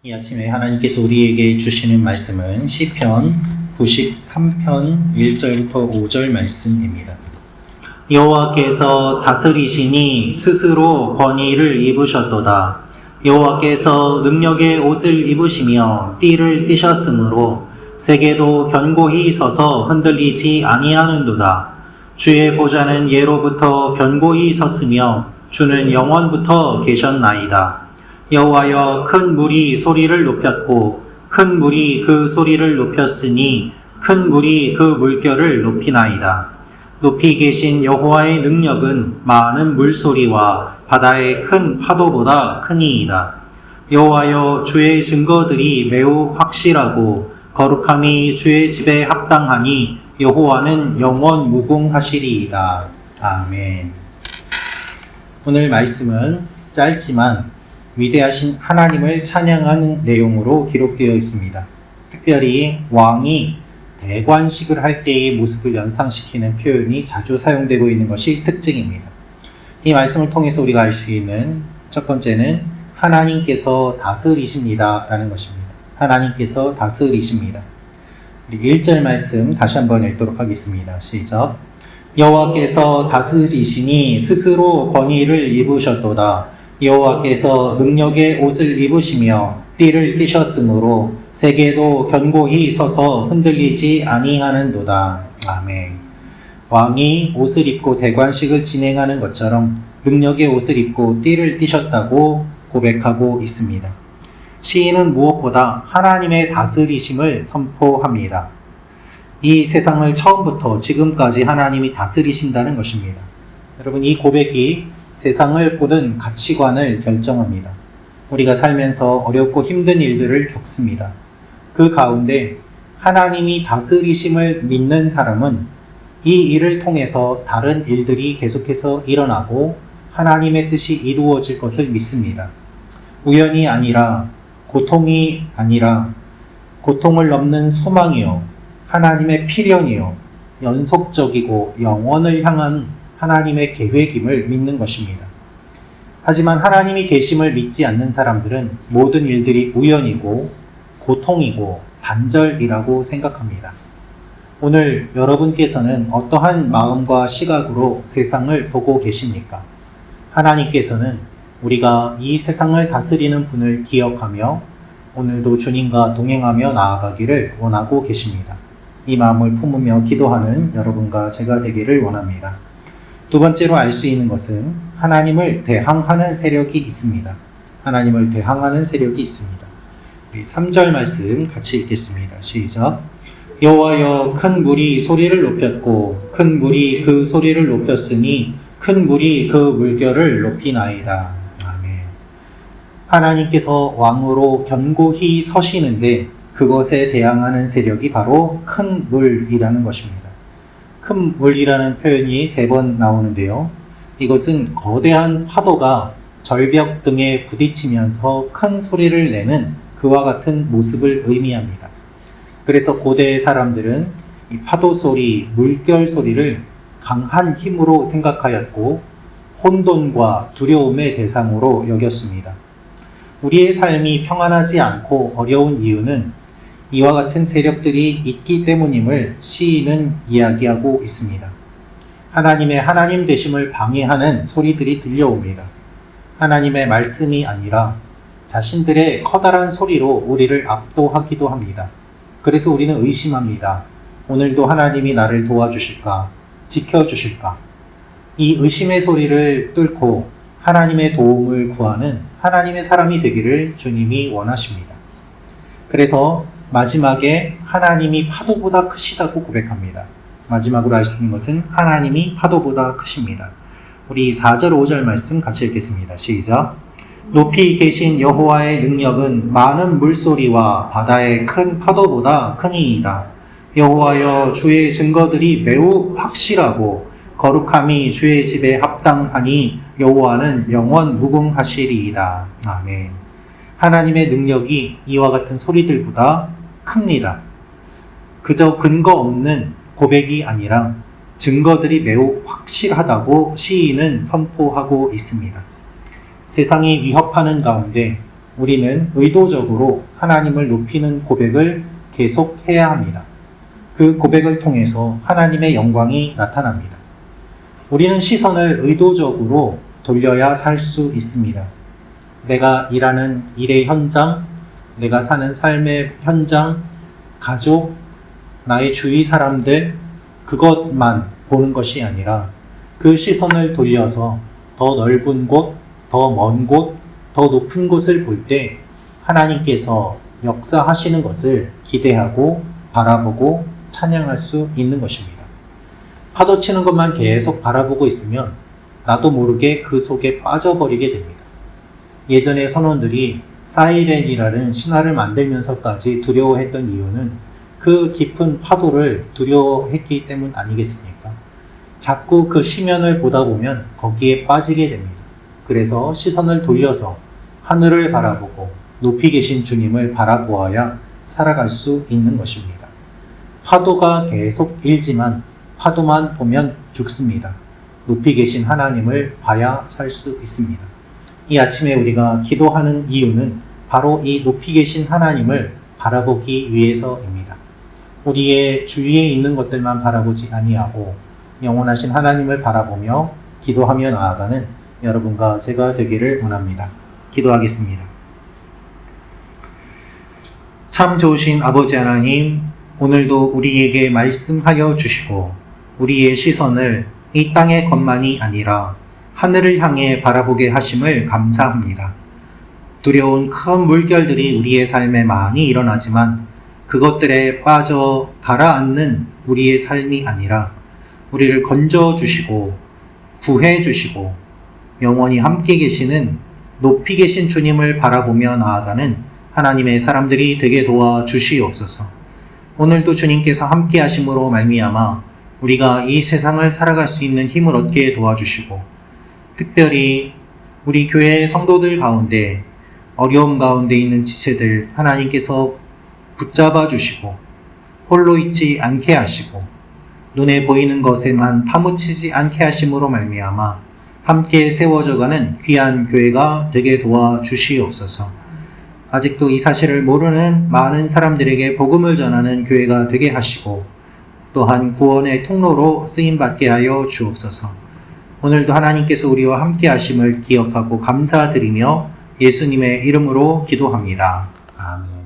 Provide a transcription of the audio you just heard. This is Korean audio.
이 아침에 하나님께서 우리에게 주시는 말씀은 시편 93편 1절부터 5절 말씀입니다. 여호와께서 다스리시니 스스로 권위를 입으셨도다. 여호와께서 능력의 옷을 입으시며 띠를 띠셨으므로 세계도 견고히 서서 흔들리지 아니하는도다. 주의 보좌는 예로부터 견고히 섰으며 주는 영원부터 계셨나이다. 여호와여, 큰 물이 소리를 높였고 큰 물이 그 소리를 높였으니 큰 물이 그 물결을 높이나이다. 높이 계신 여호와의 능력은 많은 물소리와 바다의 큰 파도보다 크니이다. 여호와여, 주의 증거들이 매우 확실하고 거룩함이 주의 집에 합당하니 여호와는 영원 무궁하시리이다. 아멘. 오늘 말씀은 짧지만 위대하신 하나님을 찬양하는 내용으로 기록되어 있습니다. 특별히 왕이 대관식을 할 때의 모습을 연상시키는 표현이 자주 사용되고 있는 것이 특징입니다. 이 말씀을 통해서 우리가 알 수 있는 첫 번째는 하나님께서 다스리십니다 라는 것입니다. 하나님께서 다스리십니다. 우리 1절 말씀 다시 한번 읽도록 하겠습니다. 시작. 여호와께서 다스리시니 스스로 권위를 입으셨도다. 여호와께서 능력의 옷을 입으시며 띠를 띠셨으므로 세계도 견고히 서서 흔들리지 아니하는도다. 아멘. 왕이 옷을 입고 대관식을 진행하는 것처럼 능력의 옷을 입고 띠를 띠셨다고 고백하고 있습니다. 시인은 무엇보다 하나님의 다스리심을 선포합니다. 이 세상을 처음부터 지금까지 하나님이 다스리신다는 것입니다. 여러분, 이 고백이 세상을 보는 가치관을 결정합니다. 우리가 살면서 어렵고 힘든 일들을 겪습니다. 그 가운데 하나님이 다스리심을 믿는 사람은 이 일을 통해서 다른 일들이 계속해서 일어나고 하나님의 뜻이 이루어질 것을 믿습니다. 우연이 아니라, 고통이 아니라 고통을 넘는 소망이요, 하나님의 필연이요, 연속적이고 영원을 향한 하나님의 계획임을 믿는 것입니다. 하지만 하나님이 계심을 믿지 않는 사람들은 모든 일들이 우연이고 고통이고 단절이라고 생각합니다. 오늘 여러분께서는 어떠한 마음과 시각으로 세상을 보고 계십니까? 하나님께서는 우리가 이 세상을 다스리는 분을 기억하며 오늘도 주님과 동행하며 나아가기를 원하고 계십니다. 이 마음을 품으며 기도하는 여러분과 제가 되기를 원합니다. 두 번째로 알 수 있는 것은 하나님을 대항하는 세력이 있습니다. 하나님을 대항하는 세력이 있습니다. 3절 말씀 같이 읽겠습니다. 시작. 여호와여, 큰 물이 소리를 높였고 큰 물이 그 소리를 높였으니 큰 물이 그 물결을 높이나이다. 아멘. 하나님께서 왕으로 견고히 서시는데 그것에 대항하는 세력이 바로 큰 물이라는 것입니다. 큰 물이라는 표현이 3번 나오는데요. 이것은 거대한 파도가 절벽 등에 부딪히면서 큰 소리를 내는 그와 같은 모습을 의미합니다. 그래서 고대의 사람들은 이 파도 소리, 물결 소리를 강한 힘으로 생각하였고 혼돈과 두려움의 대상으로 여겼습니다. 우리의 삶이 평안하지 않고 어려운 이유는 이와 같은 세력들이 있기 때문임을 시인은 이야기하고 있습니다. 하나님의 하나님 되심을 방해하는 소리들이 들려옵니다. 하나님의 말씀이 아니라 자신들의 커다란 소리로 우리를 압도하기도 합니다. 그래서 우리는 의심합니다. 오늘도 하나님이 나를 도와주실까? 지켜주실까? 이 의심의 소리를 뚫고 하나님의 도움을 구하는 하나님의 사람이 되기를 주님이 원하십니다. 그래서 마지막에 하나님이 파도보다 크시다고 고백합니다. 마지막으로 알 수 있는 것은 하나님이 파도보다 크십니다. 우리 4절 5절 말씀 같이 읽겠습니다. 시작. 높이 계신 여호와의 능력은 많은 물소리와 바다의 큰 파도보다 크니이다. 여호와여, 주의 증거들이 매우 확실하고 거룩함이 주의 집에 합당하니 여호와는 영원 무궁하시리이다. 아멘. 하나님의 능력이 이와 같은 소리들보다 큽니다. 그저 근거 없는 고백이 아니라 증거들이 매우 확실하다고 시인은 선포하고 있습니다. 세상이 위협하는 가운데 우리는 의도적으로 하나님을 높이는 고백을 계속해야 합니다. 그 고백을 통해서 하나님의 영광이 나타납니다. 우리는 시선을 의도적으로 돌려야 살 수 있습니다. 내가 일하는 일의 현장, 내가 사는 삶의 현장, 가족, 나의 주위 사람들, 그것만 보는 것이 아니라 그 시선을 돌려서 더 넓은 곳, 더 먼 곳, 더 높은 곳을 볼 때 하나님께서 역사하시는 것을 기대하고 바라보고 찬양할 수 있는 것입니다. 파도 치는 것만 계속 바라보고 있으면 나도 모르게 그 속에 빠져버리게 됩니다. 예전의 선원들이 사이렌이라는 신화를 만들면서까지 두려워했던 이유는 그 깊은 파도를 두려워했기 때문 아니겠습니까? 자꾸 그 시면을 보다 보면 거기에 빠지게 됩니다. 그래서 시선을 돌려서 하늘을 바라보고 높이 계신 주님을 바라보아야 살아갈 수 있는 것입니다. 파도가 계속 일지만 파도만 보면 죽습니다. 높이 계신 하나님을 봐야 살 수 있습니다. 이 아침에 우리가 기도하는 이유는 바로 이 높이 계신 하나님을 바라보기 위해서입니다. 우리의 주위에 있는 것들만 바라보지 아니하고 영원하신 하나님을 바라보며 기도하며 나아가는 여러분과 제가 되기를 원합니다. 기도하겠습니다. 참 좋으신 아버지 하나님, 오늘도 우리에게 말씀하여 주시고 우리의 시선을 이 땅의 것만이 아니라 하늘을 향해 바라보게 하심을 감사합니다. 두려운 큰 물결들이 우리의 삶에 많이 일어나지만 그것들에 빠져 가라앉는 우리의 삶이 아니라 우리를 건져주시고 구해주시고 영원히 함께 계시는 높이 계신 주님을 바라보며 나아가는 하나님의 사람들이 되게 도와주시옵소서. 오늘도 주님께서 함께 하심으로 말미암아 우리가 이 세상을 살아갈 수 있는 힘을 얻게 도와주시고 특별히 우리 교회 성도들 가운데 어려움 가운데 있는 지체들 하나님께서 붙잡아 주시고 홀로 있지 않게 하시고 눈에 보이는 것에만 파묻히지 않게 하심으로 말미암아 함께 세워져가는 귀한 교회가 되게 도와주시옵소서. 아직도 이 사실을 모르는 많은 사람들에게 복음을 전하는 교회가 되게 하시고 또한 구원의 통로로 쓰임받게 하여 주옵소서. 오늘도 하나님께서 우리와 함께 하심을 기억하고 감사드리며 예수님의 이름으로 기도합니다. 아멘.